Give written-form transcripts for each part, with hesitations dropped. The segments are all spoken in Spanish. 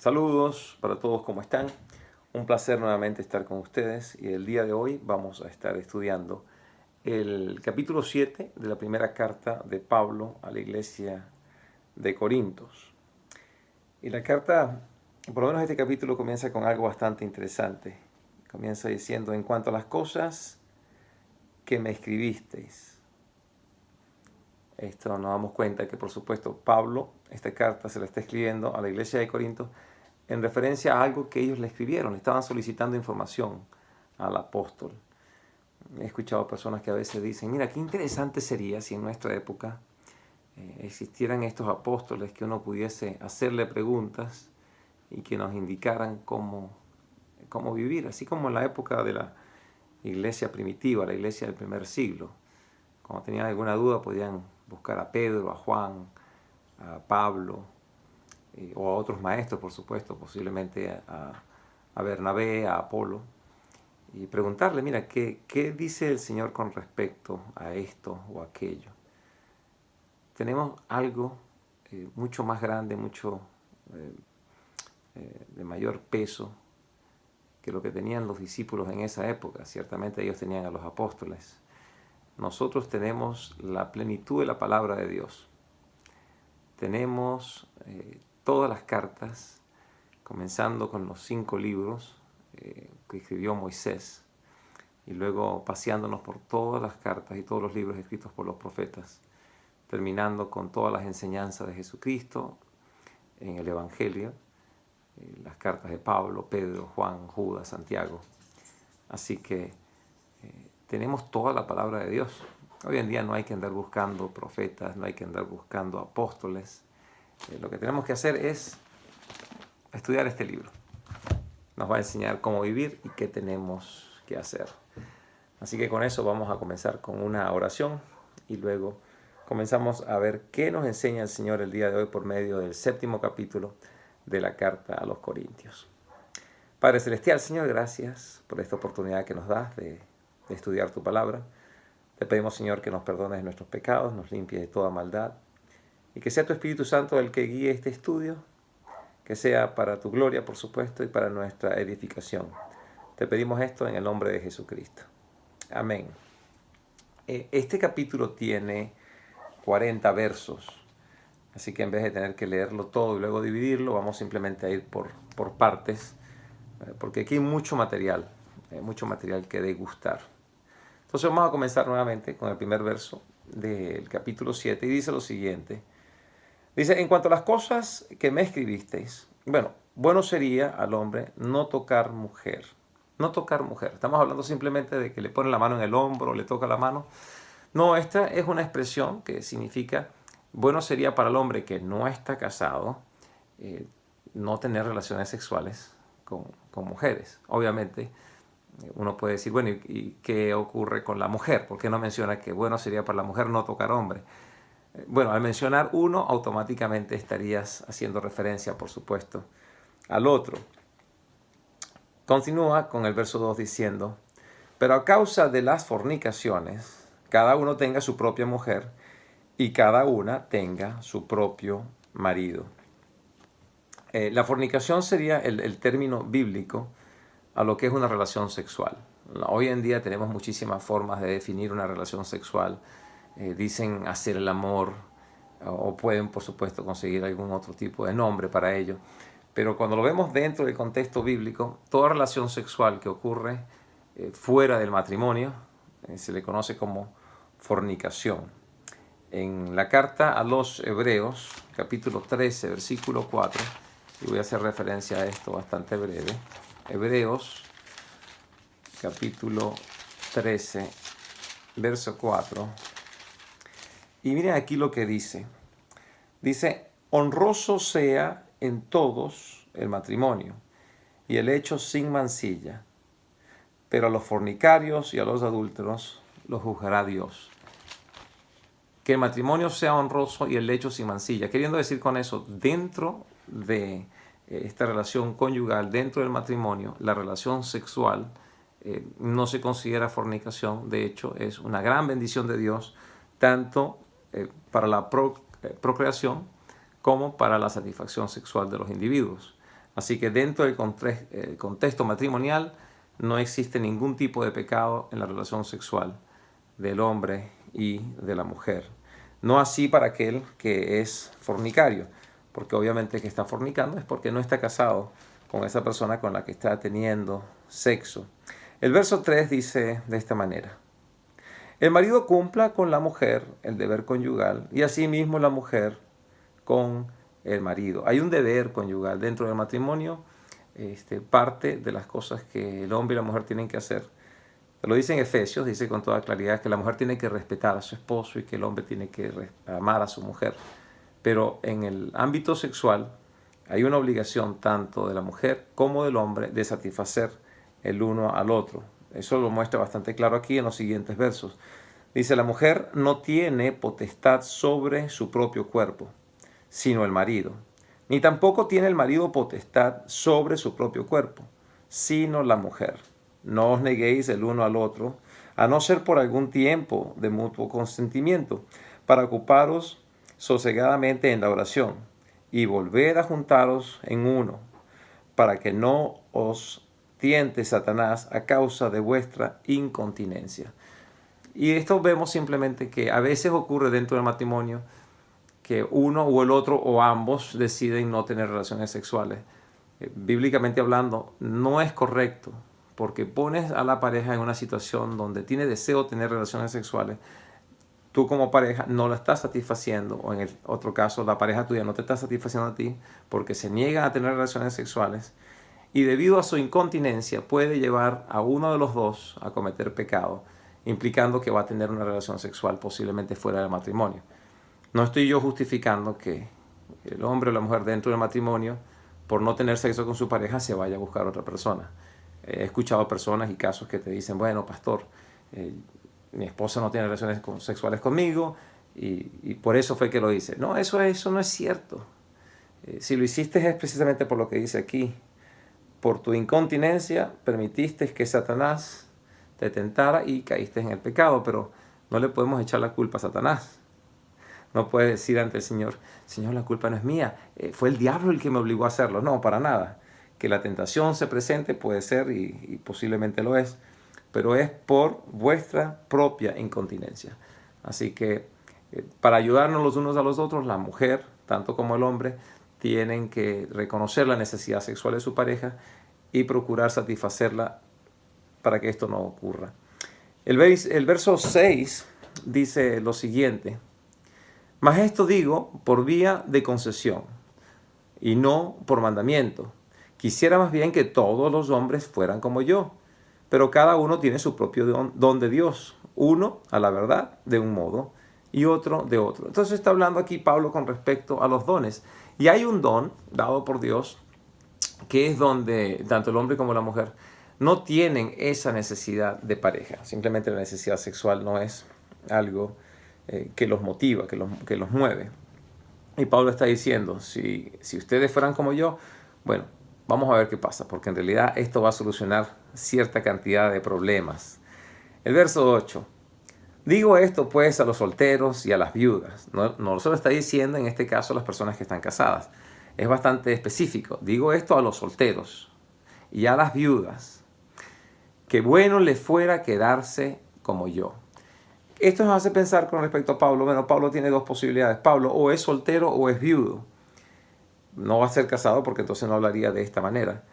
Saludos para todos, ¿cómo están? Un placer nuevamente estar con ustedes y el día de hoy vamos a estar estudiando el capítulo 7 de la primera carta de Pablo a la iglesia de Corintios. Y la carta, por lo menos este capítulo comienza con algo bastante interesante. Comienza diciendo, en cuanto a las cosas que me escribisteis. Esto nos damos cuenta que, por supuesto, Pablo, esta carta se la está escribiendo a la iglesia de Corinto en referencia a algo que ellos le escribieron. Le estaban solicitando información al apóstol. He escuchado personas que a veces dicen, mira, qué interesante sería si en nuestra época existieran estos apóstoles que uno pudiese hacerle preguntas y que nos indicaran cómo vivir, así como en la época de la iglesia primitiva, la iglesia del primer siglo. Cuando tenían alguna duda podían buscar a Pedro, a Juan, a Pablo o a otros maestros, por supuesto, posiblemente a Bernabé, a Apolo, y preguntarle, mira, ¿qué dice el Señor con respecto a esto o aquello? Tenemos algo mucho más grande, mucho de mayor peso que lo que tenían los discípulos en esa época. Ciertamente ellos tenían a los apóstoles. Nosotros tenemos la plenitud de la palabra de Dios. Tenemos todas las cartas, comenzando con los 5 libros que escribió Moisés, y luego paseándonos por todas las cartas y todos los libros escritos por los profetas, terminando con todas las enseñanzas de Jesucristo en el Evangelio, las cartas de Pablo, Pedro, Juan, Judas, Santiago. Así que tenemos toda la palabra de Dios. Hoy en día no hay que andar buscando profetas, no hay que andar buscando apóstoles. Lo que tenemos que hacer es estudiar este libro. Nos va a enseñar cómo vivir y qué tenemos que hacer. Así que con eso vamos a comenzar con una oración y luego comenzamos a ver qué nos enseña el Señor el día de hoy por medio del 7º capítulo de la carta a los Corintios. Padre Celestial, Señor, gracias por esta oportunidad que nos das de estudiar tu palabra. Te pedimos, Señor, que nos perdones nuestros pecados, nos limpies de toda maldad y que sea tu Espíritu Santo el que guíe este estudio, que sea para tu gloria, por supuesto, y para nuestra edificación. Te pedimos esto en el nombre de Jesucristo. Amén. Este capítulo tiene 40 versos, así que en vez de tener que leerlo todo y luego dividirlo, vamos simplemente a ir por partes, porque aquí hay mucho material que degustar. Entonces vamos a comenzar nuevamente con el primer verso del capítulo 7 y dice lo siguiente. Dice, en cuanto a las cosas que me escribisteis, bueno sería al hombre no tocar mujer. No tocar mujer. Estamos hablando simplemente de que le ponen la mano en el hombro, le toca la mano. No, esta es una expresión que significa, bueno sería para el hombre que no está casado, no tener relaciones sexuales con mujeres. Obviamente, uno puede decir, bueno, ¿y qué ocurre con la mujer? ¿Por qué no menciona que bueno sería para la mujer no tocar hombre? Bueno, al mencionar uno, automáticamente estarías haciendo referencia, por supuesto, al otro. Continúa con el verso 2 diciendo, pero a causa de las fornicaciones, cada uno tenga su propia mujer y cada una tenga su propio marido. La fornicación sería el término bíblico a lo que es una relación sexual. Hoy en día tenemos muchísimas formas de definir una relación sexual. Dicen hacer el amor o pueden, por supuesto, conseguir algún otro tipo de nombre para ello. Pero cuando lo vemos dentro del contexto bíblico, toda relación sexual que ocurre fuera del matrimonio se le conoce como fornicación. En la carta a los Hebreos, capítulo 13, versículo 4, y voy a hacer referencia a esto bastante breve. Hebreos, capítulo 13, verso 4. Y miren aquí lo que dice. Dice, honroso sea en todos el matrimonio y el hecho sin mancilla, pero a los fornicarios y a los adúlteros los juzgará Dios. Que el matrimonio sea honroso y el hecho sin mancilla. Queriendo decir con eso, dentro de esta relación conyugal, dentro del matrimonio, la relación sexual no se considera fornicación. De hecho, es una gran bendición de Dios, tanto para la procreación como para la satisfacción sexual de los individuos. Así que dentro del contexto matrimonial no existe ningún tipo de pecado en la relación sexual del hombre y de la mujer. No así para aquel que es fornicario, porque obviamente que está fornicando es porque no está casado con esa persona con la que está teniendo sexo. El verso 3 dice de esta manera: el marido cumpla con la mujer el deber conyugal y asimismo la mujer con el marido. Hay un deber conyugal dentro del matrimonio. Parte de las cosas que el hombre y la mujer tienen que hacer, lo dice en Efesios, dice con toda claridad que la mujer tiene que respetar a su esposo y que el hombre tiene que amar a su mujer. Pero en el ámbito sexual hay una obligación tanto de la mujer como del hombre de satisfacer el uno al otro. Eso lo muestra bastante claro aquí en los siguientes versos. Dice: la mujer no tiene potestad sobre su propio cuerpo, sino el marido. Ni tampoco tiene el marido potestad sobre su propio cuerpo, sino la mujer. No os neguéis el uno al otro, a no ser por algún tiempo de mutuo consentimiento, para ocuparos sosegadamente en la oración, y volver a juntaros en uno, para que no os tiente Satanás a causa de vuestra incontinencia. Y esto vemos simplemente que a veces ocurre dentro del matrimonio que uno o el otro o ambos deciden no tener relaciones sexuales. Bíblicamente hablando, no es correcto, porque pones a la pareja en una situación donde tiene deseo de tener relaciones sexuales. Tú como pareja no la estás satisfaciendo, o en el otro caso la pareja tuya no te está satisfaciendo a ti porque se niegan a tener relaciones sexuales, y debido a su incontinencia puede llevar a uno de los dos a cometer pecado, implicando que va a tener una relación sexual posiblemente fuera del matrimonio. No estoy yo justificando que el hombre o la mujer dentro del matrimonio, por no tener sexo con su pareja, se vaya a buscar a otra persona. He escuchado personas y casos que te dicen: bueno, pastor, mi esposa no tiene relaciones sexuales conmigo y por eso fue que lo hice. No, eso no es cierto. Si lo hiciste es precisamente por lo que dice aquí. Por tu incontinencia permitiste que Satanás te tentara y caíste en el pecado, pero no le podemos echar la culpa a Satanás. No puedes decir ante el Señor: Señor, la culpa no es mía, fue el diablo el que me obligó a hacerlo. No, para nada. Que la tentación se presente puede ser y posiblemente lo es, pero es por vuestra propia incontinencia. Así que para ayudarnos los unos a los otros, la mujer, tanto como el hombre, tienen que reconocer la necesidad sexual de su pareja y procurar satisfacerla para que esto no ocurra. El verso 6 dice lo siguiente: mas esto digo por vía de concesión y no por mandamiento. Quisiera más bien que todos los hombres fueran como yo, pero cada uno tiene su propio don de Dios, uno a la verdad de un modo y otro de otro. Entonces está hablando aquí Pablo con respecto a los dones. Y hay un don dado por Dios que es donde tanto el hombre como la mujer no tienen esa necesidad de pareja. Simplemente la necesidad sexual no es algo que los motiva, que los mueve. Y Pablo está diciendo: si ustedes fueran como yo, bueno, vamos a ver qué pasa, porque en realidad esto va a solucionar cierta cantidad de problemas. El verso 8. Digo esto pues a los solteros y a las viudas. No se lo está diciendo en este caso a las personas que están casadas. Es bastante específico. Digo esto a los solteros y a las viudas, que bueno les fuera quedarse como yo. Esto nos hace pensar con respecto a Pablo. Bueno, Pablo tiene dos posibilidades. Pablo o es soltero o es viudo. No va a ser casado porque entonces no hablaría de esta manera.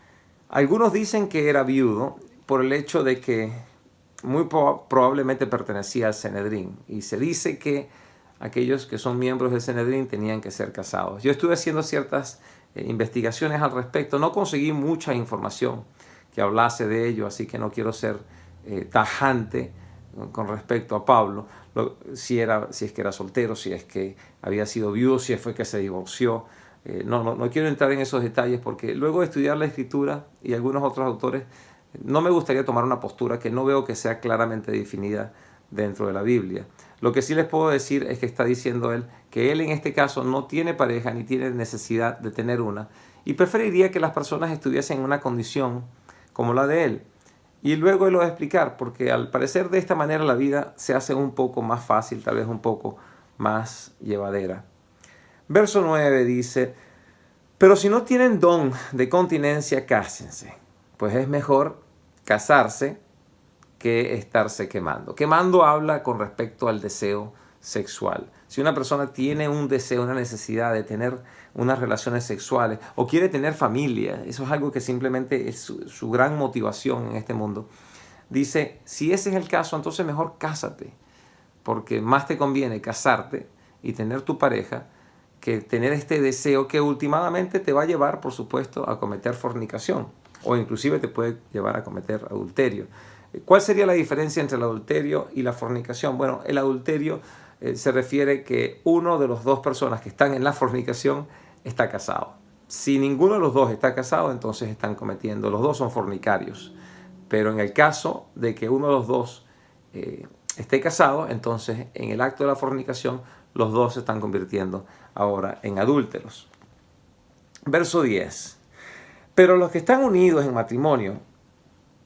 Algunos dicen que era viudo por el hecho de que muy probablemente pertenecía al Sanedrín. Y se dice que aquellos que son miembros del Sanedrín tenían que ser casados. Yo estuve haciendo ciertas investigaciones al respecto. No conseguí mucha información que hablase de ello, así que no quiero ser tajante con respecto a Pablo. Si es que era soltero, si es que había sido viudo, si fue que se divorció. No quiero entrar en esos detalles porque luego de estudiar la Escritura y algunos otros autores, no me gustaría tomar una postura que no veo que sea claramente definida dentro de la Biblia. Lo que sí les puedo decir es que está diciendo él que él en este caso no tiene pareja ni tiene necesidad de tener una y preferiría que las personas estuviesen en una condición como la de él. Y luego él lo va a explicar, porque al parecer de esta manera la vida se hace un poco más fácil, tal vez un poco más llevadera. Verso 9 dice: Pero si no tienen don de continencia, cásense, pues es mejor casarse que estarse quemando. Quemando habla con respecto al deseo sexual. Si una persona tiene un deseo, una necesidad de tener unas relaciones sexuales o quiere tener familia, eso es algo que simplemente es su gran motivación en este mundo. Dice, si ese es el caso, entonces mejor cásate, porque más te conviene casarte y tener tu pareja que tener este deseo que últimamente te va a llevar, por supuesto, a cometer fornicación o inclusive te puede llevar a cometer adulterio. ¿Cuál sería la diferencia entre el adulterio y la fornicación? Bueno, el adulterio se refiere que uno de las dos personas que están en la fornicación está casado. Si ninguno de los dos está casado, entonces están cometiendo, los dos son fornicarios. Pero en el caso de que uno de los dos esté casado, entonces en el acto de la fornicación los dos se están convirtiendo ahora en adúlteros. Verso 10. Pero los que están unidos en matrimonio,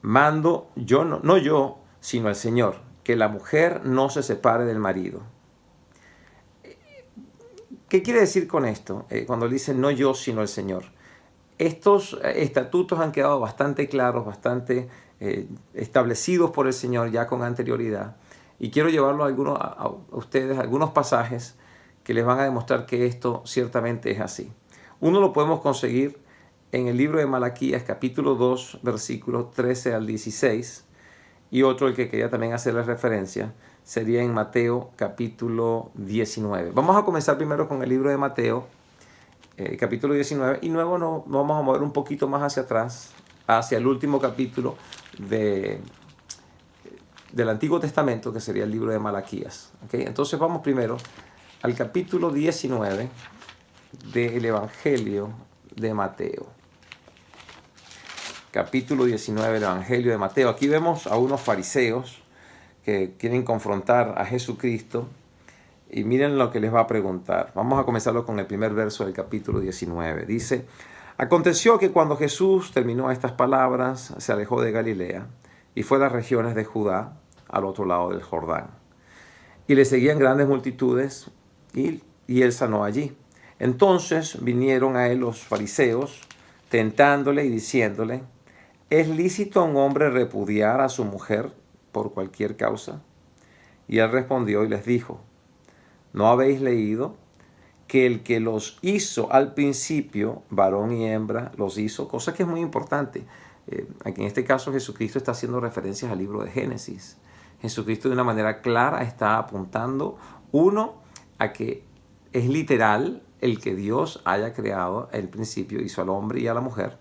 mando yo, no yo, sino el Señor, que la mujer no se separe del marido. ¿Qué quiere decir con esto? Cuando dice no yo, sino el Señor. Estos estatutos han quedado bastante claros, bastante establecidos por el Señor ya con anterioridad. Y quiero llevarlo a ustedes, algunos pasajes que les van a demostrar que esto ciertamente es así. Uno lo podemos conseguir en el libro de Malaquías, capítulo 2, versículos 13 al 16. Y otro, el que quería también hacerles referencia, sería en Mateo, capítulo 19. Vamos a comenzar primero con el libro de Mateo, capítulo 19, y luego nos vamos a mover un poquito más hacia atrás, hacia el último capítulo del Antiguo Testamento, que sería el libro de Malaquías. ¿Okay? Entonces vamos primero al capítulo 19 del Evangelio de Mateo. Capítulo 19 del Evangelio de Mateo. Aquí vemos a unos fariseos que quieren confrontar a Jesucristo y miren lo que les va a preguntar. Vamos a comenzarlo con el primer verso del capítulo 19. Dice, aconteció que cuando Jesús terminó estas palabras, se alejó de Galilea y fue a las regiones de Judá, al otro lado del Jordán. Y le seguían grandes multitudes y él sanó allí. Entonces vinieron a él los fariseos, tentándole y diciéndole, ¿es lícito a un hombre repudiar a su mujer por cualquier causa? Y él respondió y les dijo, ¿no habéis leído que el que los hizo al principio, varón y hembra, los hizo? Cosa que es muy importante. Aquí en este caso Jesucristo está haciendo referencias al libro de Génesis. Jesucristo de una manera clara está apuntando, uno, a que es literal el que Dios haya creado al principio, hizo al hombre y a la mujer,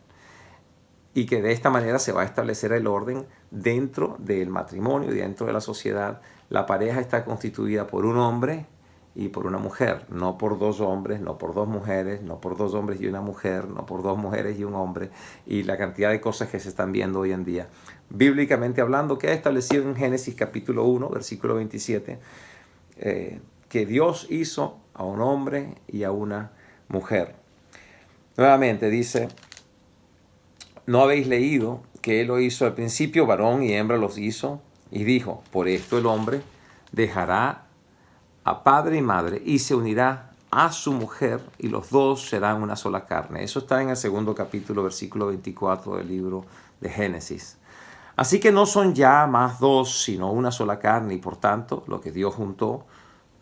y que de esta manera se va a establecer el orden dentro del matrimonio y dentro de la sociedad. La pareja está constituida por un hombre y por una mujer, no por dos hombres, no por dos mujeres, no por dos hombres y una mujer, no por dos mujeres y un hombre, y la cantidad de cosas que se están viendo hoy en día. Bíblicamente hablando, queda establecido en Génesis capítulo 1, versículo 27, que Dios hizo a un hombre y a una mujer. Nuevamente dice, ¿no habéis leído que Él lo hizo al principio, varón y hembra los hizo? Y dijo, por esto el hombre dejará a padre y madre y se unirá a su mujer y los dos serán una sola carne. Eso está en el segundo capítulo, versículo 24 del libro de Génesis. Así que no son ya más dos, sino una sola carne, y por tanto, lo que Dios juntó,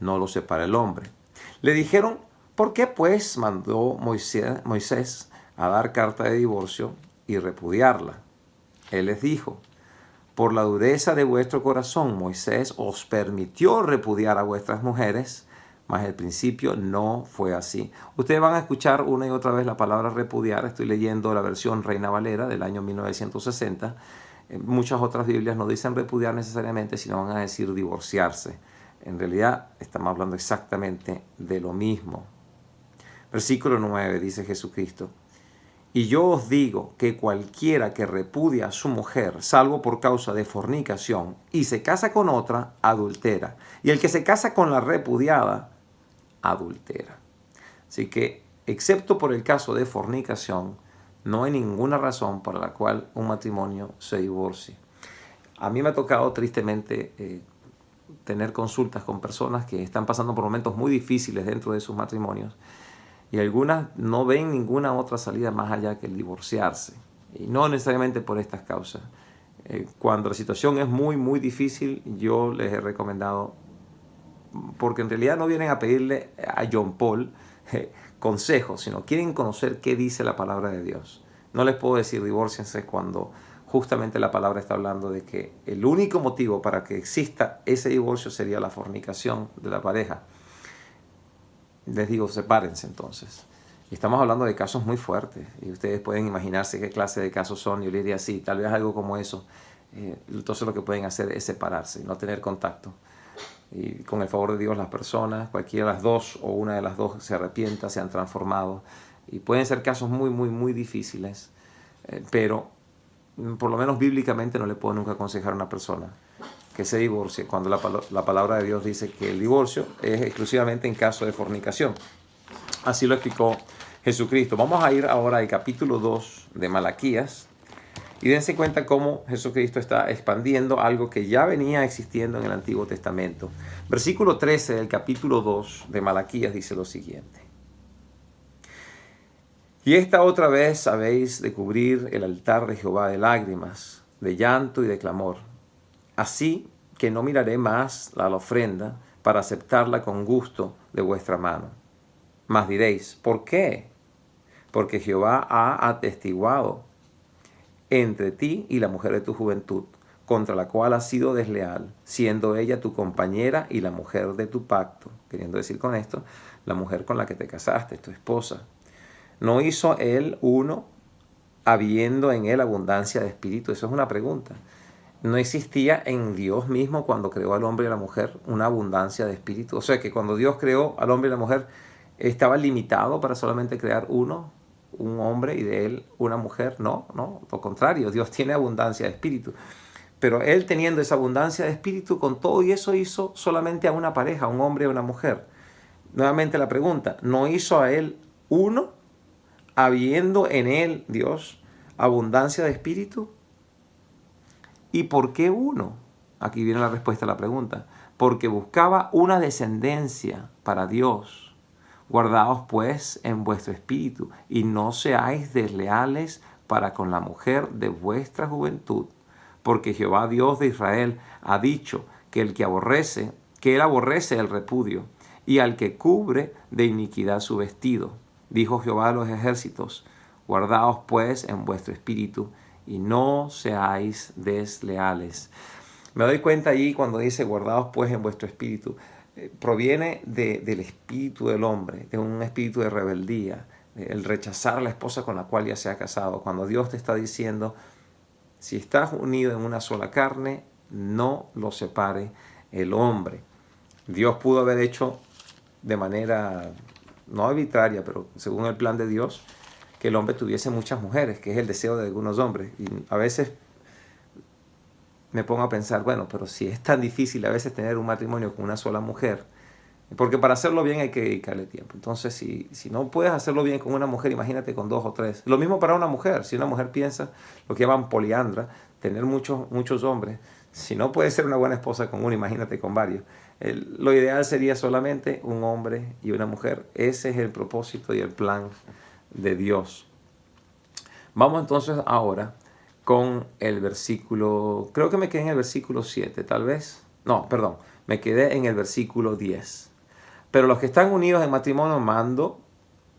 no lo separa el hombre. Le dijeron, ¿por qué pues mandó Moisés a dar carta de divorcio y repudiarla? Él les dijo, por la dureza de vuestro corazón, Moisés os permitió repudiar a vuestras mujeres, mas al principio no fue así. Ustedes van a escuchar una y otra vez la palabra repudiar. Estoy leyendo la versión Reina Valera del año 1960. Muchas otras Biblias no dicen repudiar necesariamente, sino van a decir divorciarse. En realidad estamos hablando exactamente de lo mismo. Versículo 9 dice Jesucristo, y yo os digo que cualquiera que repudia a su mujer, salvo por causa de fornicación, y se casa con otra, adultera. Y el que se casa con la repudiada, adultera. Así que, excepto por el caso de fornicación, no hay ninguna razón por la cual un matrimonio se divorcie. A mí me ha tocado tristemente tener consultas con personas que están pasando por momentos muy difíciles dentro de sus matrimonios y algunas no ven ninguna otra salida más allá que el divorciarse. Y no necesariamente por estas causas. Cuando la situación es muy, muy difícil, yo les he recomendado, porque en realidad no vienen a pedirle a John Paul consejos, sino quieren conocer qué dice la palabra de Dios. No les puedo decir divórciense cuando justamente la palabra está hablando de que el único motivo para que exista ese divorcio sería la fornicación de la pareja. Les digo, sepárense entonces. Y estamos hablando de casos muy fuertes. Y ustedes pueden imaginarse qué clase de casos son. Yo les diría, sí, tal vez algo como eso. Entonces lo que pueden hacer es separarse, no tener contacto. Y con el favor de Dios, las personas, cualquiera de las dos o una de las dos, se arrepienta, se han transformado. Y pueden ser casos muy, muy, muy difíciles. Pero por lo menos bíblicamente no le puedo nunca aconsejar a una persona que se divorcie cuando la palabra de Dios dice que el divorcio es exclusivamente en caso de fornicación. Así lo explicó Jesucristo. Vamos a ir ahora al capítulo 2 de Malaquías y dense cuenta cómo Jesucristo está expandiendo algo que ya venía existiendo en el Antiguo Testamento. Versículo 13 del capítulo 2 de Malaquías dice lo siguiente: y esta otra vez habéis de cubrir el altar de Jehová de lágrimas, de llanto y de clamor. Así que no miraré más la ofrenda para aceptarla con gusto de vuestra mano. Mas diréis, ¿por qué? Porque Jehová ha atestiguado entre ti y la mujer de tu juventud, contra la cual has sido desleal, siendo ella tu compañera y la mujer de tu pacto. Queriendo decir con esto, la mujer con la que te casaste, tu esposa. ¿No hizo él uno, habiendo en él abundancia de espíritu? Eso es una pregunta. ¿No existía en Dios mismo, cuando creó al hombre y a la mujer, una abundancia de espíritu? O sea, que cuando Dios creó al hombre y a la mujer, ¿estaba limitado para solamente crear uno, un hombre, y de él una mujer? No, lo contrario, Dios tiene abundancia de espíritu. Pero él, teniendo esa abundancia de espíritu, con todo y eso hizo solamente a una pareja, un hombre y una mujer. Nuevamente la pregunta, ¿no hizo a él uno, habiendo en él, Dios, abundancia de espíritu? ¿Y por qué uno? Aquí viene la respuesta a la pregunta. Porque buscaba una descendencia para Dios. Guardaos pues en vuestro espíritu y no seáis desleales para con la mujer de vuestra juventud. Porque Jehová Dios de Israel ha dicho que él aborrece el repudio y al que cubre de iniquidad su vestido. Dijo Jehová de los ejércitos, guardaos pues en vuestro espíritu y no seáis desleales. Me doy cuenta ahí cuando dice guardaos pues en vuestro espíritu. Proviene del espíritu del hombre, de un espíritu de rebeldía, el rechazar a la esposa con la cual ya se ha casado. Cuando Dios te está diciendo, si estás unido en una sola carne, no lo separe el hombre. Dios pudo haber hecho de manera no arbitraria, pero según el plan de Dios, que el hombre tuviese muchas mujeres, que es el deseo de algunos hombres. Y a veces me pongo a pensar, bueno, pero si es tan difícil a veces tener un matrimonio con una sola mujer, porque para hacerlo bien hay que dedicarle tiempo. Entonces, si no puedes hacerlo bien con una mujer, imagínate con dos o tres. Lo mismo para una mujer. Si una mujer piensa, lo que llaman poliandra, tener muchos hombres, si no puede ser una buena esposa con uno, imagínate con varios. Lo ideal sería solamente un hombre y una mujer. Ese es el propósito y el plan de Dios. Vamos entonces ahora con el versículo, creo que me quedé en el versículo 7, tal vez. No, perdón, me quedé en el versículo 10. Pero los que están unidos en matrimonio mando,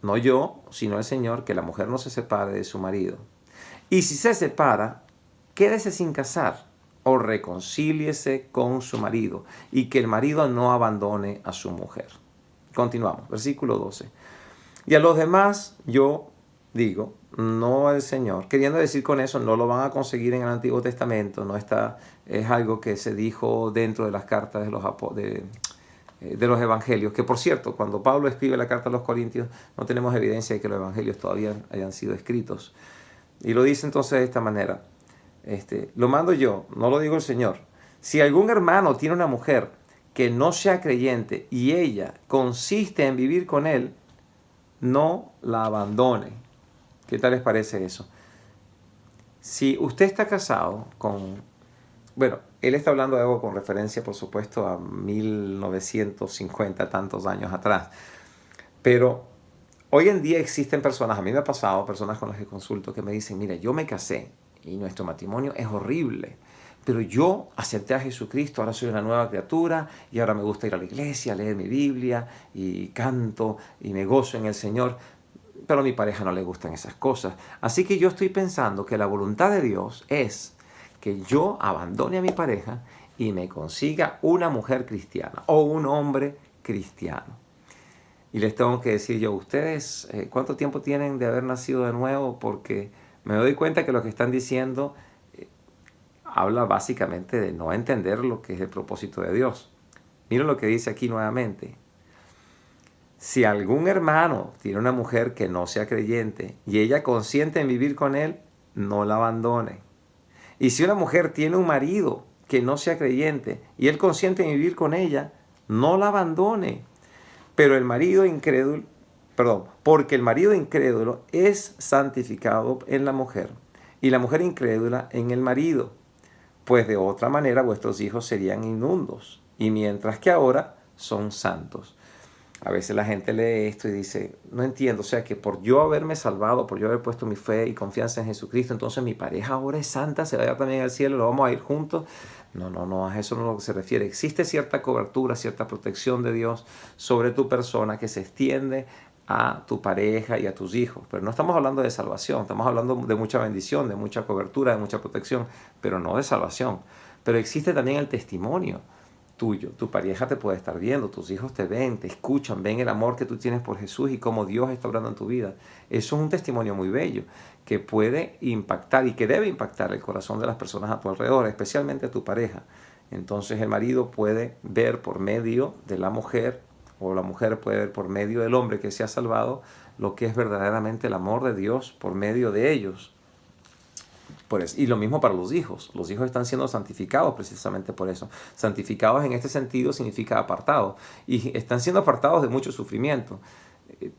no yo, sino el Señor, que la mujer no se separe de su marido. Y si se separa, quédese sin casar o reconcíliese con su marido, y que el marido no abandone a su mujer. Continuamos, versículo 12. Y a los demás yo digo, no al Señor. Queriendo decir con eso, no lo van a conseguir en el Antiguo Testamento, no está, es algo que se dijo dentro de las cartas de los evangelios, que por cierto, cuando Pablo escribe la carta a los Corintios, no tenemos evidencia de que los evangelios todavía hayan sido escritos. Y lo dice entonces de esta manera, lo mando yo, no lo digo el Señor. Si algún hermano tiene una mujer que no sea creyente y ella consiste en vivir con él, no la abandone. ¿Qué tal les parece eso? Si usted está casado con... Bueno, él está hablando de algo con referencia, por supuesto, a 1950, tantos años atrás. Pero Hoy en día existen personas, a mí me ha pasado, personas con las que consulto que me dicen, mira, yo me casé y nuestro matrimonio es horrible, pero yo acepté a Jesucristo, ahora soy una nueva criatura y ahora me gusta ir a la iglesia, leer mi Biblia y canto y me gozo en el Señor, pero a mi pareja no le gustan esas cosas. Así que yo estoy pensando que la voluntad de Dios es que yo abandone a mi pareja y me consiga una mujer cristiana o un hombre cristiano. Y les tengo que decir yo, ustedes, ¿cuánto tiempo tienen de haber nacido de nuevo? Porque me doy cuenta que lo que están diciendo habla básicamente de no entender lo que es el propósito de Dios. Miren lo que dice aquí nuevamente. Si algún hermano tiene una mujer que no sea creyente y ella consiente en vivir con él, no la abandone. Y si una mujer tiene un marido que no sea creyente y él consiente en vivir con ella, no la abandone. Pero el marido incrédulo, porque el marido incrédulo es santificado en la mujer y la mujer incrédula en el marido, pues de otra manera vuestros hijos serían inmundos, y mientras que ahora son santos. A veces la gente lee esto y dice, no entiendo, o sea que por yo haberme salvado, por yo haber puesto mi fe y confianza en Jesucristo, entonces mi pareja ahora es santa, se vaya también al cielo, lo vamos a ir juntos. No, a eso no es lo que se refiere. Existe cierta cobertura, cierta protección de Dios sobre tu persona que se extiende a tu pareja y a tus hijos. Pero no estamos hablando de salvación, estamos hablando de mucha bendición, de mucha cobertura, de mucha protección, pero no de salvación. Pero existe también el testimonio tuyo. Tu pareja te puede estar viendo, tus hijos te ven, te escuchan, ven el amor que tú tienes por Jesús y cómo Dios está obrando en tu vida. Eso es un testimonio muy bello que puede impactar y que debe impactar el corazón de las personas a tu alrededor, especialmente a tu pareja. Entonces el marido puede ver por medio de la mujer o la mujer puede ver por medio del hombre que se ha salvado lo que es verdaderamente el amor de Dios por medio de ellos. Y lo mismo para los hijos. Los hijos están siendo santificados precisamente por eso. Santificados en este sentido significa apartados. Y están siendo apartados de mucho sufrimiento.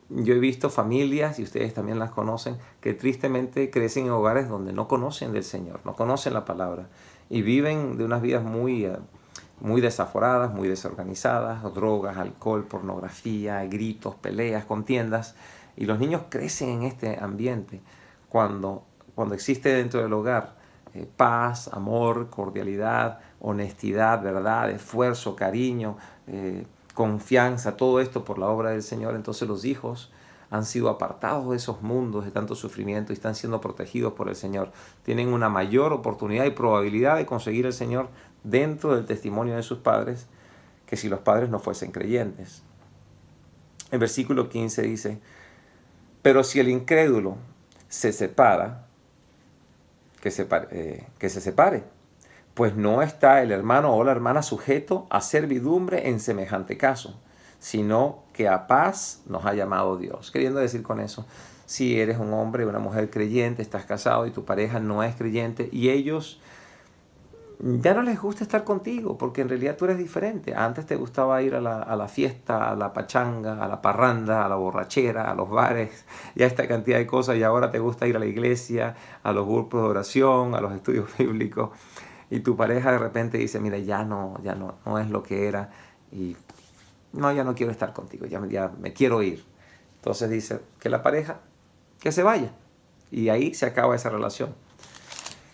Yo he visto familias, y ustedes también las conocen, que tristemente crecen en hogares donde no conocen del Señor, no conocen la palabra. Y viven de unas vidas muy desaforadas, muy desorganizadas, drogas, alcohol, pornografía, gritos, peleas, contiendas. Y los niños crecen en este ambiente cuando existe dentro del hogar paz, amor, cordialidad, honestidad, verdad, esfuerzo, cariño, confianza, todo esto por la obra del Señor, entonces los hijos han sido apartados de esos mundos de tanto sufrimiento y están siendo protegidos por el Señor. Tienen una mayor oportunidad y probabilidad de conseguir el Señor dentro del testimonio de sus padres que si los padres no fuesen creyentes. El versículo 15 dice, pero si el incrédulo se separa, que se separe, pues no está el hermano o la hermana sujeto a servidumbre en semejante caso, sino que a paz nos ha llamado Dios. Queriendo decir con eso, si eres un hombre o una mujer creyente, estás casado y tu pareja no es creyente y ellos ya no les gusta estar contigo porque en realidad tú eres diferente. Antes te gustaba ir a la fiesta, a la pachanga, a la parranda, a la borrachera, a los bares y a esta cantidad de cosas, y ahora te gusta ir a la iglesia, a los grupos de oración, a los estudios bíblicos, y tu pareja de repente dice, mira, ya no es lo que era y no, ya no quiero estar contigo, ya me quiero ir. Entonces dice que la pareja que se vaya y ahí se acaba esa relación.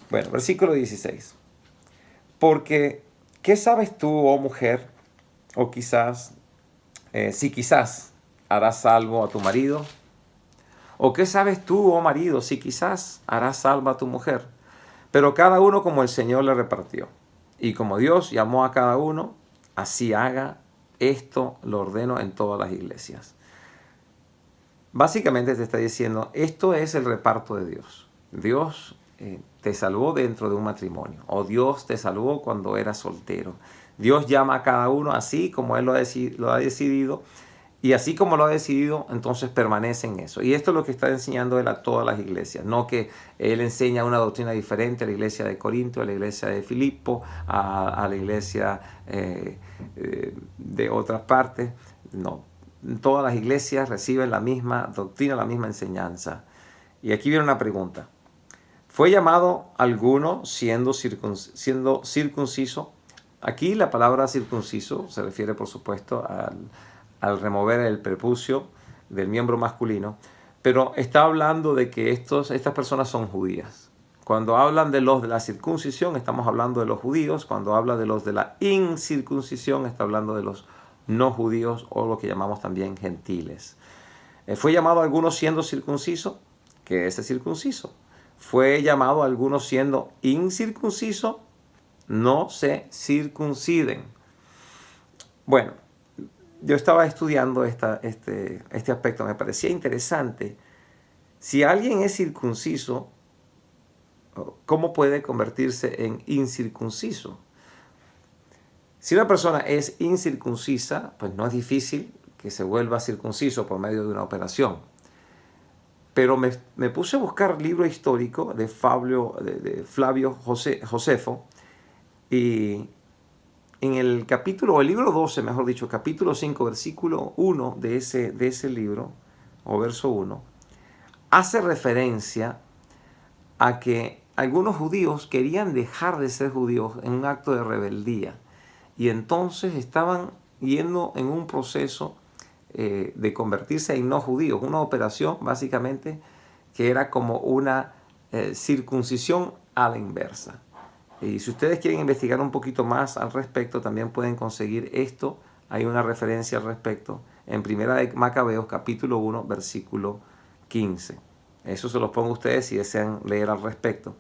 Bueno, versículo 16. Porque, ¿qué sabes tú, oh mujer? O quizás, si quizás harás salvo a tu marido. ¿O qué sabes tú, oh marido, si quizás harás salvo a tu mujer? Pero cada uno como el Señor le repartió. Y como Dios llamó a cada uno, así haga. Esto lo ordeno en todas las iglesias. Básicamente te está diciendo, esto es el reparto de Dios. Dios te salvó dentro de un matrimonio, o Dios te salvó cuando eras soltero. Dios llama a cada uno así como Él lo ha decidido, y así como lo ha decidido, entonces permanece en eso. Y esto es lo que está enseñando Él a todas las iglesias, no que Él enseña una doctrina diferente a la iglesia de Corinto, a la iglesia de Filipo, a la iglesia de otras partes. No, todas las iglesias reciben la misma doctrina, la misma enseñanza. Y aquí viene una pregunta. ¿Fue llamado alguno siendo circunciso? Aquí la palabra circunciso se refiere, por supuesto, al remover el prepucio del miembro masculino, pero está hablando de que estas personas son judías. Cuando hablan de los de la circuncisión, estamos hablando de los judíos. Cuando habla de los de la incircuncisión, está hablando de los no judíos o lo que llamamos también gentiles. Fue llamado a algunos siendo circunciso, que ese circunciso. Fue llamado a algunos siendo incircunciso, no se circunciden. Bueno, yo estaba estudiando este aspecto, me parecía interesante. Si alguien es circunciso, ¿cómo puede convertirse en incircunciso? Si una persona es incircuncisa, pues no es difícil que se vuelva circunciso por medio de una operación. Pero me puse a buscar libro histórico de Flavio Josefo, y en el capítulo, o el libro 12, mejor dicho, capítulo 5, versículo 1 de ese libro, o verso 1, hace referencia a que algunos judíos querían dejar de ser judíos en un acto de rebeldía, y entonces estaban yendo en un proceso de convertirse en no judíos, una operación básicamente que era como una circuncisión a la inversa. Y si ustedes quieren investigar un poquito más al respecto, también pueden conseguir esto. Hay una referencia al respecto en Primera de Macabeos, capítulo 1, versículo 15. Eso se los pongo a ustedes si desean leer al respecto.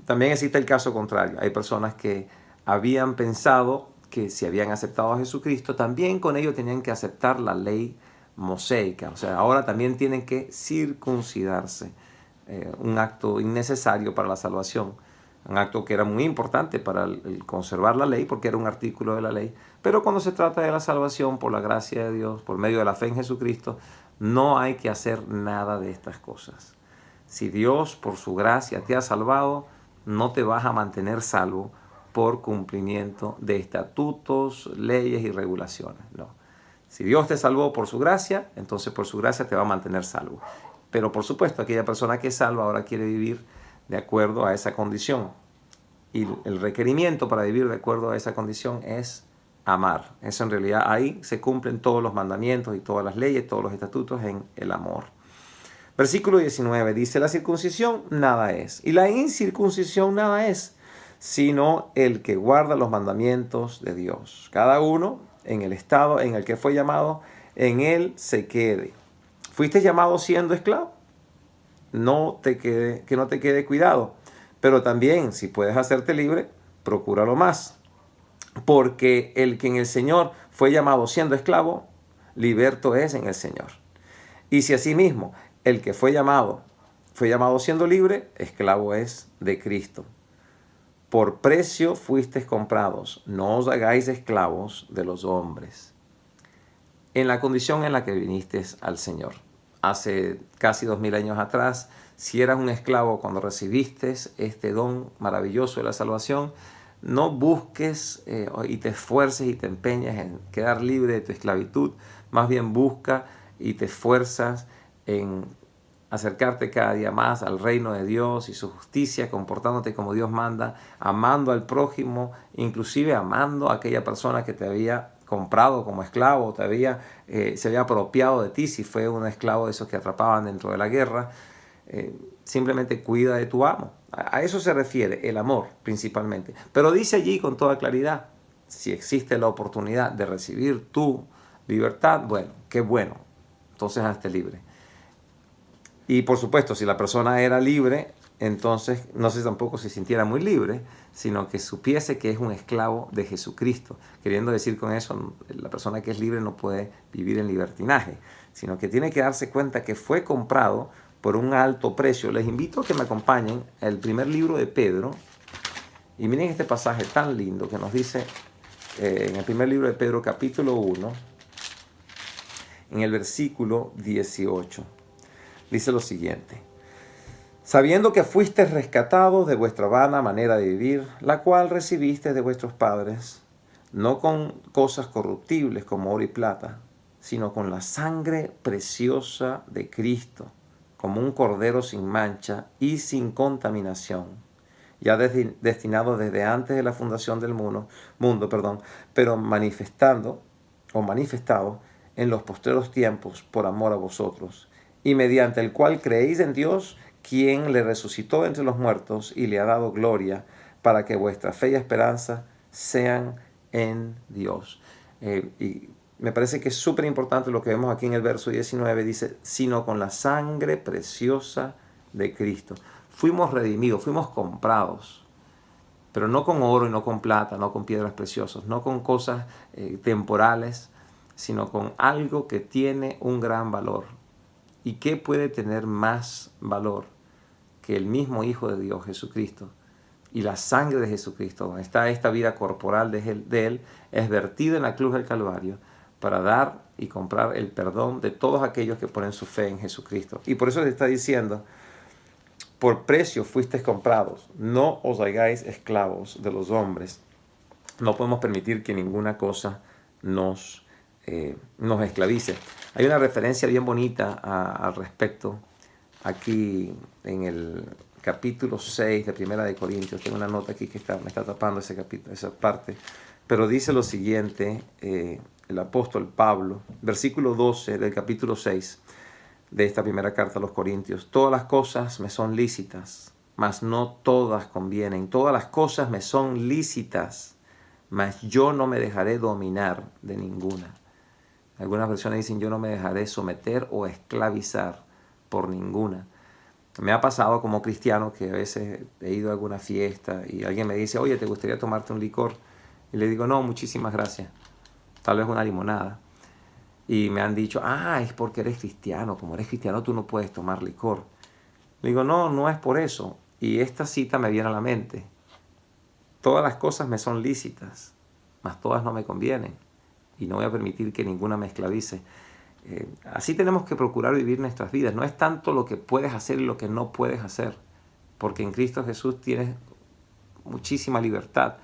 También existe el caso contrario. Hay personas que habían pensado que si habían aceptado a Jesucristo, también con ello tenían que aceptar la ley mosaica. O sea, ahora también tienen que circuncidarse. Un acto innecesario para la salvación. Un acto que era muy importante para el conservar la ley, porque era un artículo de la ley. Pero cuando se trata de la salvación por la gracia de Dios, por medio de la fe en Jesucristo, no hay que hacer nada de estas cosas. Si Dios por su gracia te ha salvado, no te vas a mantener salvo por cumplimiento de estatutos, leyes y regulaciones. No. Si Dios te salvó por su gracia, entonces por su gracia te va a mantener salvo. Pero por supuesto, aquella persona que es salva ahora quiere vivir de acuerdo a esa condición. Y el requerimiento para vivir de acuerdo a esa condición es amar. Eso en realidad ahí se cumplen todos los mandamientos y todas las leyes, todos los estatutos en el amor. Versículo 19 dice, la circuncisión nada es, y la incircuncisión nada es, sino el que guarda los mandamientos de Dios. Cada uno en el estado en el que fue llamado, en él se quede. ¿Fuiste llamado siendo esclavo? Que no te quede cuidado. Pero también, si puedes hacerte libre, procúralo más. Porque el que en el Señor fue llamado siendo esclavo, liberto es en el Señor. Y si asimismo el que fue llamado siendo libre, esclavo es de Cristo. Por precio fuisteis comprados, no os hagáis esclavos de los hombres. En la condición en la que viniste al Señor. Hace casi 2000 años atrás, si eras un esclavo cuando recibiste este don maravilloso de la salvación, no busques y te esfuerces y te empeñes en quedar libre de tu esclavitud. Más bien busca y te esfuerzas en acercarte cada día más al reino de Dios y su justicia, comportándote como Dios manda, amando al prójimo, inclusive amando a aquella persona que te había comprado como esclavo, se había apropiado de ti, si fue un esclavo de esos que atrapaban dentro de la guerra. Simplemente cuida de tu amo. A eso se refiere el amor principalmente. Pero dice allí con toda claridad, si existe la oportunidad de recibir tu libertad, bueno, qué bueno, entonces hazte libre. Y por supuesto, si la persona era libre, entonces no sé tampoco se sintiera muy libre, sino que supiese que es un esclavo de Jesucristo. Queriendo decir con eso, la persona que es libre no puede vivir en libertinaje, sino que tiene que darse cuenta que fue comprado por un alto precio. Les invito a que me acompañen al primer libro de Pedro. Y miren este pasaje tan lindo que nos dice en el primer libro de Pedro, capítulo 1, en el versículo 18. Dice lo siguiente: sabiendo que fuisteis rescatados de vuestra vana manera de vivir, la cual recibisteis de vuestros padres, no con cosas corruptibles como oro y plata, sino con la sangre preciosa de Cristo, como un cordero sin mancha y sin contaminación, ya destinado desde antes de la fundación del mundo, pero manifestado en los postreros tiempos por amor a vosotros, y mediante el cual creéis en Dios, quien le resucitó de entre los muertos y le ha dado gloria, para que vuestra fe y esperanza sean en Dios. Y me parece que es súper importante lo que vemos aquí en el verso 19, dice, sino con la sangre preciosa de Cristo. Fuimos redimidos, fuimos comprados, pero no con oro y no con plata, no con piedras preciosas, no con cosas temporales, sino con algo que tiene un gran valor. ¿Y qué puede tener más valor que el mismo Hijo de Dios, Jesucristo? Y la sangre de Jesucristo, donde está esta vida corporal de Él, es vertida en la cruz del Calvario para dar y comprar el perdón de todos aquellos que ponen su fe en Jesucristo. Y por eso le está diciendo, por precio fuisteis comprados, no os hagáis esclavos de los hombres. No podemos permitir que ninguna cosa nos esclavice. Hay una referencia bien bonita al respecto aquí en el capítulo 6 de Primera de Corintios. Tengo una nota aquí que me está tapando ese capítulo, esa parte. Pero dice lo siguiente, el apóstol Pablo, versículo 12 del capítulo 6 de esta primera carta a los Corintios. Todas las cosas me son lícitas, mas no todas convienen. Todas las cosas me son lícitas, mas yo no me dejaré dominar de ninguna. Algunas versiones dicen, yo no me dejaré someter o esclavizar por ninguna. Me ha pasado como cristiano que a veces he ido a alguna fiesta y alguien me dice, oye, ¿te gustaría tomarte un licor? Y le digo, no, muchísimas gracias. Tal vez una limonada. Y me han dicho, es porque eres cristiano. Como eres cristiano tú no puedes tomar licor. Le digo, no, no es por eso. Y esta cita me viene a la mente. Todas las cosas me son lícitas, mas todas no me convienen. Y no voy a permitir que ninguna me esclavice. Así tenemos que procurar vivir nuestras vidas. No es tanto lo que puedes hacer y lo que no puedes hacer. Porque en Cristo Jesús tienes muchísima libertad.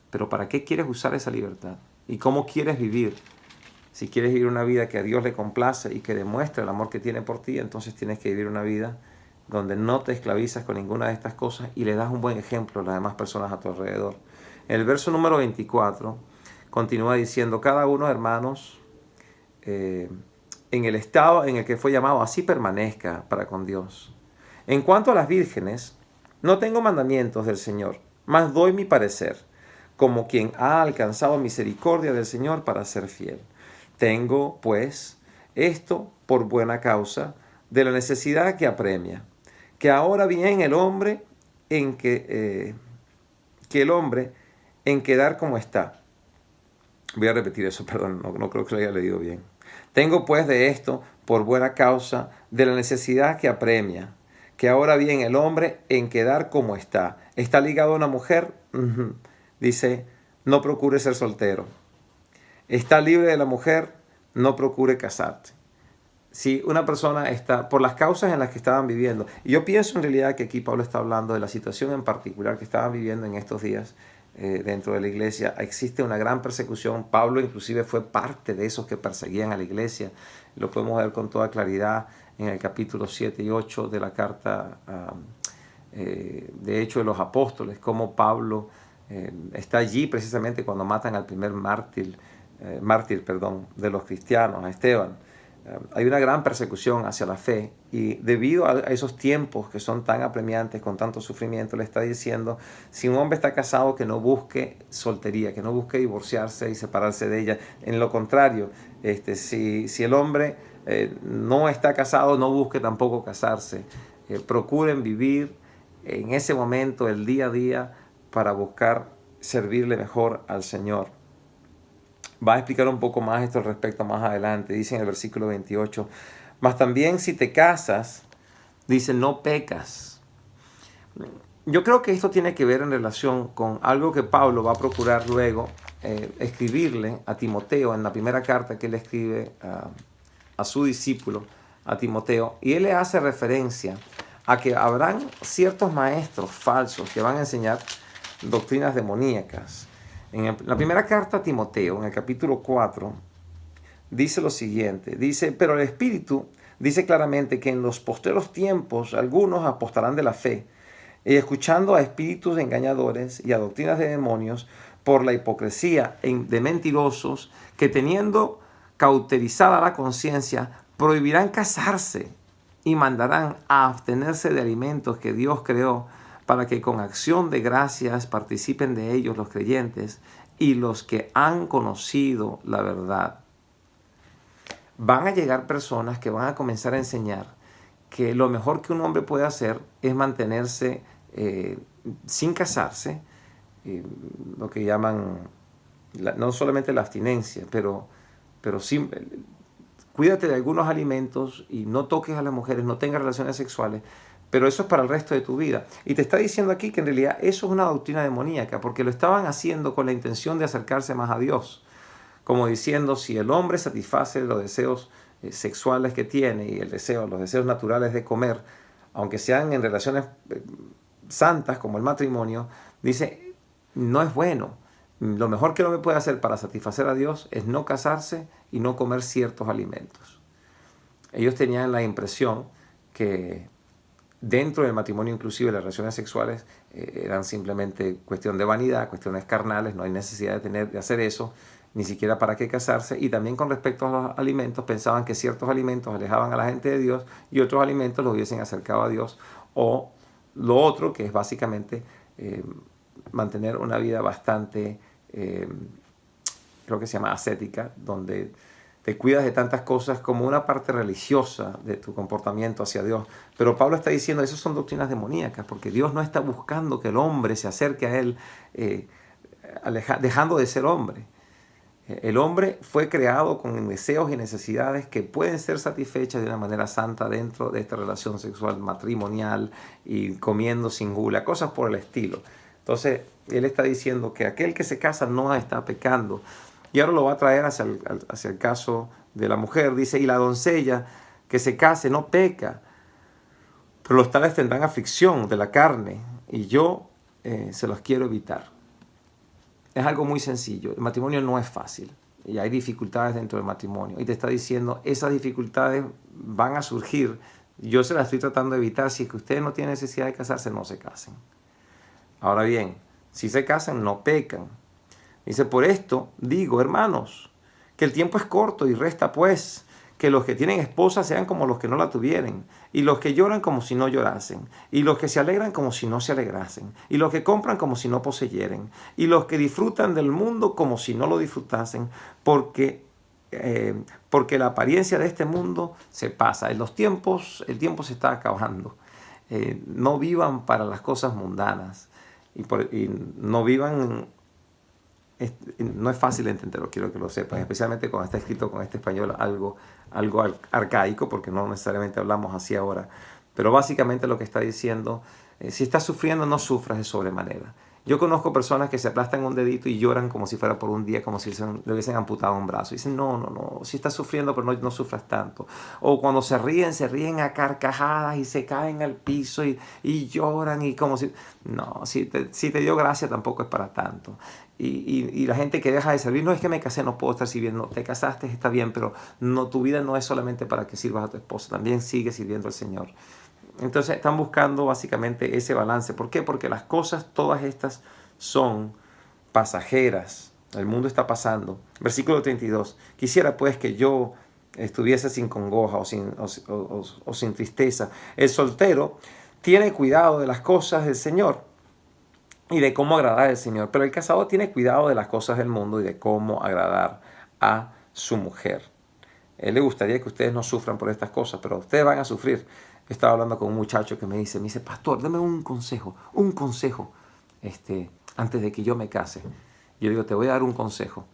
Pero ¿para qué quieres usar esa libertad? ¿Y cómo quieres vivir? Si quieres vivir una vida que a Dios le complace y que demuestre el amor que tiene por ti, entonces tienes que vivir una vida donde no te esclavizas con ninguna de estas cosas y le das un buen ejemplo a las demás personas a tu alrededor. El verso número 24 continúa diciendo, cada uno, hermanos, en el estado en el que fue llamado, así permanezca para con Dios. En cuanto a las vírgenes, no tengo mandamientos del Señor, mas doy mi parecer, como quien ha alcanzado misericordia del Señor para ser fiel. Tengo, pues, esto por buena causa de la necesidad que apremia, que ahora bien el hombre en quedar como está. Voy a repetir eso, perdón, no creo que lo haya leído bien. Tengo pues de esto por buena causa de la necesidad que apremia, que ahora bien el hombre en quedar como está. ¿Está ligado a una mujer? Dice, no procure ser soltero. Está libre de la mujer, no procure casarte. Si una persona está, por las causas en las que estaban viviendo, y yo pienso en realidad que aquí Pablo está hablando de la situación en particular que estaban viviendo en estos días dentro de la iglesia, existe una gran persecución. Pablo inclusive fue parte de esos que perseguían a la iglesia. Lo podemos ver con toda claridad en el capítulo 7 y 8 de la carta de Hechos de los Apóstoles, como Pablo está allí precisamente cuando matan al primer mártir de los cristianos, a Esteban. Hay una gran persecución hacia la fe y debido a esos tiempos que son tan apremiantes, con tanto sufrimiento, le está diciendo, si un hombre está casado, que no busque soltería, que no busque divorciarse y separarse de ella. En lo contrario, si el hombre no está casado, no busque tampoco casarse. Procuren vivir en ese momento, el día a día, para buscar servirle mejor al Señor. Va a explicar un poco más esto al respecto más adelante. Dice en el versículo 28, mas también si te casas, dice, no pecas. Yo creo que esto tiene que ver en relación con algo que Pablo va a procurar luego escribirle a Timoteo en la primera carta que él escribe a su discípulo, a Timoteo. Y él le hace referencia a que habrán ciertos maestros falsos que van a enseñar doctrinas demoníacas. En la primera carta a Timoteo, en el capítulo 4, dice lo siguiente. Dice, pero el Espíritu dice claramente que en los postreros tiempos algunos apostarán de la fe, y escuchando a espíritus engañadores y a doctrinas de demonios por la hipocresía de mentirosos, que teniendo cauterizada la conciencia, prohibirán casarse y mandarán a abstenerse de alimentos que Dios creó para que con acción de gracias participen de ellos los creyentes y los que han conocido la verdad. Van a llegar personas que van a comenzar a enseñar que lo mejor que un hombre puede hacer es mantenerse sin casarse, lo que llaman no solamente la abstinencia, pero sí, cuídate de algunos alimentos y no toques a las mujeres, no tengas relaciones sexuales, pero eso es para el resto de tu vida. Y te está diciendo aquí que en realidad eso es una doctrina demoníaca, porque lo estaban haciendo con la intención de acercarse más a Dios. Como diciendo, si el hombre satisface los deseos sexuales que tiene y los deseos naturales de comer, aunque sean en relaciones santas como el matrimonio, dice, no es bueno. Lo mejor que el hombre puede hacer para satisfacer a Dios es no casarse y no comer ciertos alimentos. Ellos tenían la impresión que dentro del matrimonio inclusive las relaciones sexuales eran simplemente cuestión de vanidad, cuestiones carnales, no hay necesidad de hacer eso, ni siquiera para qué casarse. Y también con respecto a los alimentos, pensaban que ciertos alimentos alejaban a la gente de Dios y otros alimentos los hubiesen acercado a Dios. O lo otro, que es básicamente mantener una vida bastante, creo que se llama ascética, donde te cuidas de tantas cosas como una parte religiosa de tu comportamiento hacia Dios. Pero Pablo está diciendo, esas son doctrinas demoníacas, porque Dios no está buscando que el hombre se acerque a Él dejando de ser hombre. El hombre fue creado con deseos y necesidades que pueden ser satisfechas de una manera santa dentro de esta relación sexual matrimonial y comiendo sin gula, cosas por el estilo. Entonces, él está diciendo que aquel que se casa no está pecando. Y ahora lo va a traer hacia el caso de la mujer. Dice, y la doncella que se case no peca, pero los tales tendrán aflicción de la carne, y yo se los quiero evitar. Es algo muy sencillo. El matrimonio no es fácil y hay dificultades dentro del matrimonio. Y te está diciendo, esas dificultades van a surgir. Yo se las estoy tratando de evitar. Si es que ustedes no tienen necesidad de casarse, no se casen. Ahora bien, si se casan, no pecan. Dice, por esto digo, hermanos, que el tiempo es corto y resta pues que los que tienen esposa sean como los que no la tuvieren, y los que lloran como si no llorasen, y los que se alegran como si no se alegrasen, y los que compran como si no poseyeren, y los que disfrutan del mundo como si no lo disfrutasen, porque la apariencia de este mundo se pasa. El tiempo se está acabando. No vivan para las cosas mundanas, y no vivan. No es fácil de entenderlo, quiero que lo sepan, especialmente cuando está escrito con este español algo arcaico, porque no necesariamente hablamos así ahora. Pero básicamente lo que está diciendo, si estás sufriendo, no sufras de sobremanera. Yo conozco personas que se aplastan un dedito y lloran como si fuera por un día, como si le hubiesen amputado un brazo. Y dicen, no, si estás sufriendo, pero no sufras tanto. O cuando se ríen a carcajadas y se caen al piso y lloran y como si... No, si te dio gracia tampoco es para tanto. Y la gente que deja de servir, no es que me casé, no puedo estar sirviendo. Te casaste, está bien, pero no, tu vida no es solamente para que sirvas a tu esposo, también sigue sirviendo al Señor. Entonces están buscando básicamente ese balance. ¿Por qué? Porque las cosas, todas estas, son pasajeras. El mundo está pasando. Versículo 32. Quisiera pues que yo estuviese sin congoja o sin tristeza. El soltero tiene cuidado de las cosas del Señor y de cómo agradar al Señor. Pero el casado tiene cuidado de las cosas del mundo y de cómo agradar a su mujer. A él le gustaría que ustedes no sufran por estas cosas, pero ustedes van a sufrir. Estaba hablando con un muchacho que me dice, pastor, dame un consejo, antes de que yo me case. Yo le digo, te voy a dar un consejo.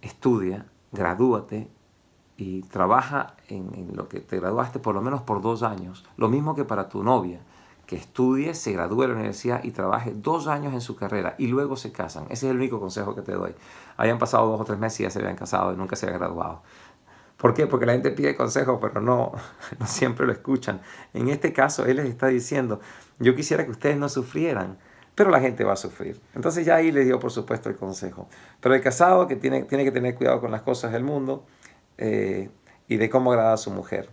Estudia, gradúate y trabaja en lo que te graduaste por lo menos por 2 años. Lo mismo que para tu novia, que estudie, se gradúe de la universidad y trabaje 2 años en su carrera y luego se casan. Ese es el único consejo que te doy. Habían pasado 2 o 3 meses y ya se habían casado y nunca se habían graduado. ¿Por qué? Porque la gente pide consejos, pero no siempre lo escuchan. En este caso, él les está diciendo, yo quisiera que ustedes no sufrieran, pero la gente va a sufrir. Entonces ya ahí le dio, por supuesto, el consejo. Pero el casado que tiene que tener cuidado con las cosas del mundo y de cómo agradar a su mujer.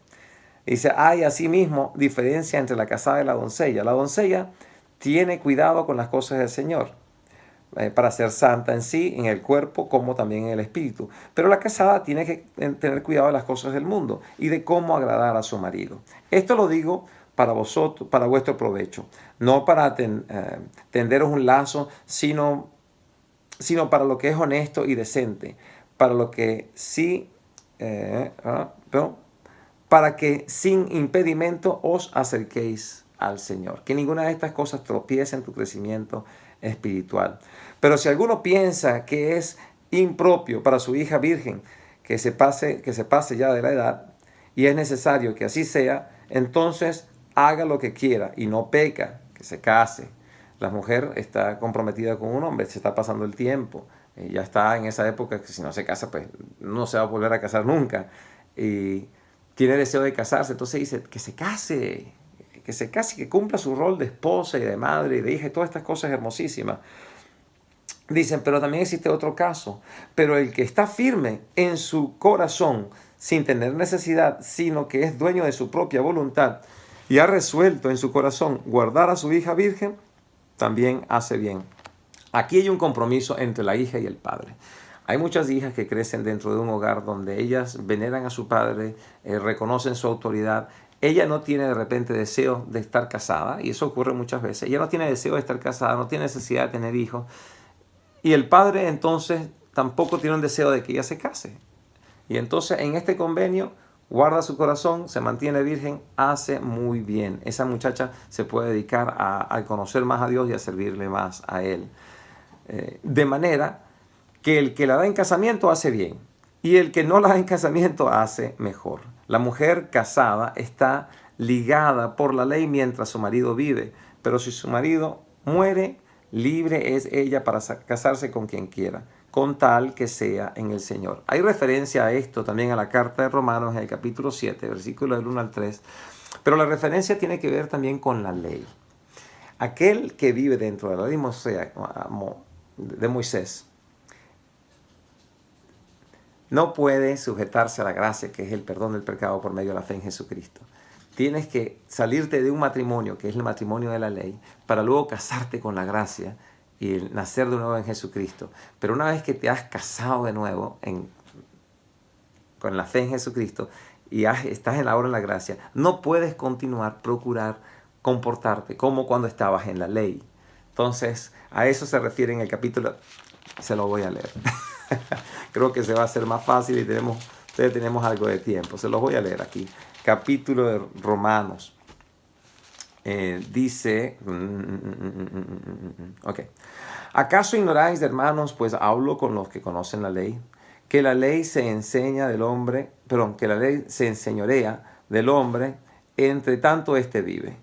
Dice, hay asimismo diferencia entre la casada y la doncella. La doncella tiene cuidado con las cosas del Señor. para ser santa en sí, en el cuerpo como también en el espíritu. Pero la casada tiene que tener cuidado de las cosas del mundo y de cómo agradar a su marido. Esto lo digo para vosotros, para vuestro provecho, no para tenderos un lazo, sino para lo que es honesto y decente, para lo que sí, para que sin impedimento os acerquéis al Señor. Que ninguna de estas cosas tropiece en tu crecimiento espiritual. Pero si alguno piensa que es impropio para su hija virgen que se pase ya de la edad, y es necesario que así sea, entonces haga lo que quiera y no peca, que se case. La mujer está comprometida con un hombre, se está pasando el tiempo, ya está en esa época que si no se casa, pues no se va a volver a casar nunca. Y tiene deseo de casarse, entonces dice que se case, que cumpla su rol de esposa y de madre y de hija y todas estas cosas hermosísimas. Dicen, pero también existe otro caso. Pero el que está firme en su corazón, sin tener necesidad, sino que es dueño de su propia voluntad y ha resuelto en su corazón guardar a su hija virgen, también hace bien. Aquí hay un compromiso entre la hija y el padre. Hay muchas hijas que crecen dentro de un hogar donde ellas veneran a su padre, reconocen su autoridad. Ella no tiene de repente deseo de estar casada, y eso ocurre muchas veces. Ella no tiene deseo de estar casada, no tiene necesidad de tener hijos. Y el padre entonces tampoco tiene un deseo de que ella se case. Y entonces en este convenio guarda su corazón, se mantiene virgen, hace muy bien. Esa muchacha se puede dedicar a conocer más a Dios y a servirle más a Él. De manera que el que la da en casamiento hace bien y el que no la da en casamiento hace mejor. La mujer casada está ligada por la ley mientras su marido vive, pero si su marido muere, libre es ella para casarse con quien quiera, con tal que sea en el Señor. Hay referencia a esto también a la carta de Romanos en el capítulo 7, versículo del 1 al 3, pero la referencia tiene que ver también con la ley. Aquel que vive dentro de la ley de Moisés no puede sujetarse a la gracia, que es el perdón del pecado por medio de la fe en Jesucristo. Tienes que salirte de un matrimonio, que es el matrimonio de la ley, para luego casarte con la gracia y nacer de nuevo en Jesucristo. Pero una vez que te has casado de nuevo con la fe en Jesucristo y estás en la obra de la gracia, no puedes procurar comportarte como cuando estabas en la ley. Entonces, a eso se refiere en el capítulo, se lo voy a leer. Creo que se va a hacer más fácil y tenemos algo de tiempo. Se los voy a leer aquí. Capítulo de Romanos. Dice, ok. ¿Acaso ignoráis, hermanos, pues hablo con los que conocen la ley, que la ley se enseña del hombre, que la ley se enseñorea del hombre, entre tanto éste vive?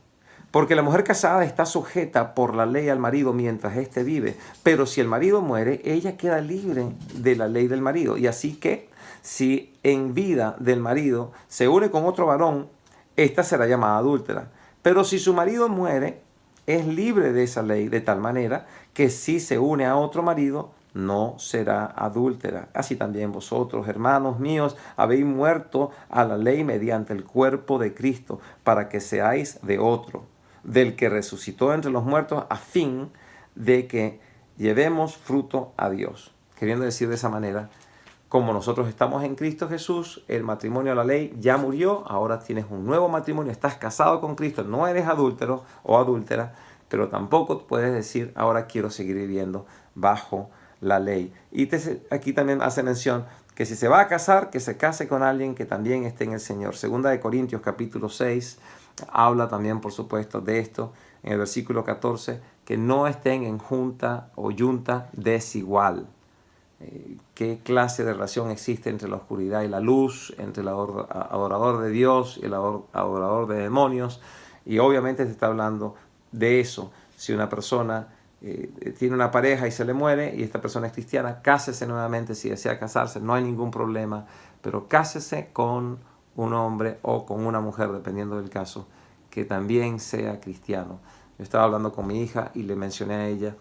Porque la mujer casada está sujeta por la ley al marido mientras éste vive. Pero si el marido muere, ella queda libre de la ley del marido. Y así que, si en vida del marido se une con otro varón, ésta será llamada adúltera. Pero si su marido muere, es libre de esa ley, de tal manera que si se une a otro marido, no será adúltera. Así también vosotros, hermanos míos, habéis muerto a la ley mediante el cuerpo de Cristo, para que seáis de otro, del que resucitó entre los muertos, a fin de que llevemos fruto a Dios. Queriendo decir de esa manera, como nosotros estamos en Cristo Jesús, el matrimonio de la ley ya murió, ahora tienes un nuevo matrimonio, estás casado con Cristo, no eres adúltero o adúltera, pero tampoco puedes decir, ahora quiero seguir viviendo bajo la ley. Y aquí también hace mención que si se va a casar, que se case con alguien que también esté en el Señor. Segunda de Corintios capítulo 6 habla también, por supuesto, de esto en el versículo 14, que no estén en junta o yunta desigual. ¿Qué clase de relación existe entre la oscuridad y la luz, entre el adorador de Dios y el adorador de demonios? Y obviamente se está hablando de eso. Si una persona tiene una pareja y se le muere y esta persona es cristiana, cásese nuevamente si desea casarse, no hay ningún problema, pero cásese con un hombre o con una mujer, dependiendo del caso, que también sea cristiano. Yo estaba hablando con mi hija y le mencioné a ella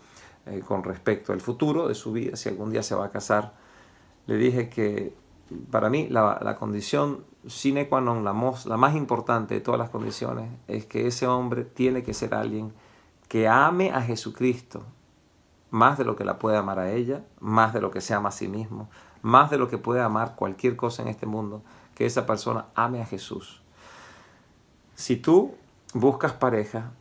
con respecto al futuro de su vida, si algún día se va a casar. Le dije que para mí la condición sine qua non, la más importante de todas las condiciones, es que ese hombre tiene que ser alguien que ame a Jesucristo más de lo que la puede amar a ella, más de lo que se ama a sí mismo, más de lo que puede amar cualquier cosa en este mundo, que esa persona ame a Jesús. Si tú buscas pareja,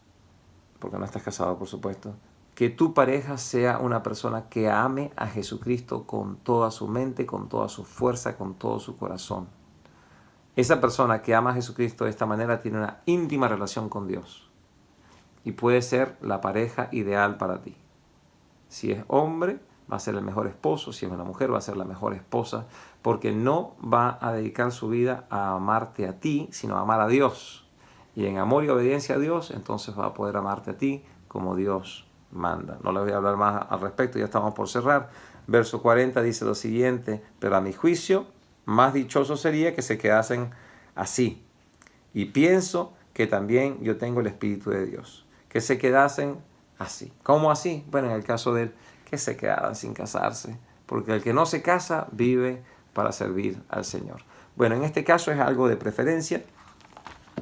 porque no estás casado, por supuesto, que tu pareja sea una persona que ame a Jesucristo con toda su mente, con toda su fuerza, con todo su corazón. Esa persona que ama a Jesucristo de esta manera tiene una íntima relación con Dios y puede ser la pareja ideal para ti. Si es hombre, va a ser el mejor esposo. Si es una mujer, va a ser la mejor esposa, porque no va a dedicar su vida a amarte a ti, sino a amar a Dios. Y en amor y obediencia a Dios, entonces va a poder amarte a ti como Dios manda. No le voy a hablar más al respecto, ya estamos por cerrar. Verso 40 dice lo siguiente: pero a mi juicio, más dichoso sería que se quedasen así. Y pienso que también yo tengo el Espíritu de Dios. Que se quedasen así. ¿Cómo así? Bueno, en el caso de él, que se quedaran sin casarse. Porque el que no se casa vive para servir al Señor. Bueno, en este caso es algo de preferencia.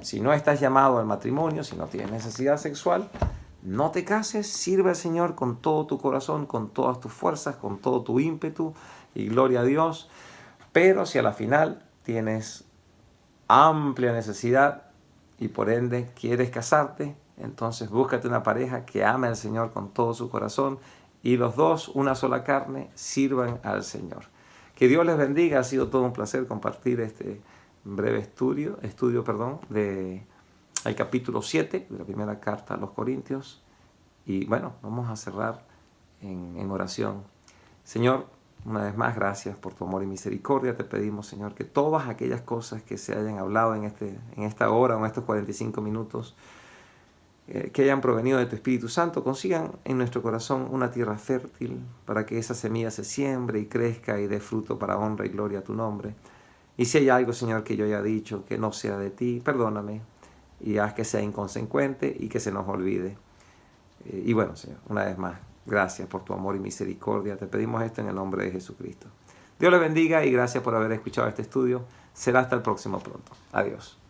Si no estás llamado al matrimonio, si no tienes necesidad sexual, no te cases, sirve al Señor con todo tu corazón, con todas tus fuerzas, con todo tu ímpetu y gloria a Dios. Pero si a la final tienes amplia necesidad y por ende quieres casarte, entonces búscate una pareja que ame al Señor con todo su corazón y los dos, una sola carne, sirvan al Señor. Que Dios les bendiga. Ha sido todo un placer compartir este breve estudio del capítulo 7 de la primera carta a los Corintios. Y bueno, vamos a cerrar en oración. Señor, una vez más, gracias por tu amor y misericordia. Te pedimos, Señor, que todas aquellas cosas que se hayan hablado en esta hora o en estos 45 minutos, que hayan provenido de tu Espíritu Santo, consigan en nuestro corazón una tierra fértil para que esa semilla se siembre y crezca y dé fruto para honra y gloria a tu nombre. Y si hay algo, Señor, que yo haya dicho que no sea de ti, perdóname y haz que sea inconsecuente y que se nos olvide. Y bueno, Señor, una vez más, gracias por tu amor y misericordia. Te pedimos esto en el nombre de Jesucristo. Dios le bendiga y gracias por haber escuchado este estudio. Será hasta el próximo pronto. Adiós.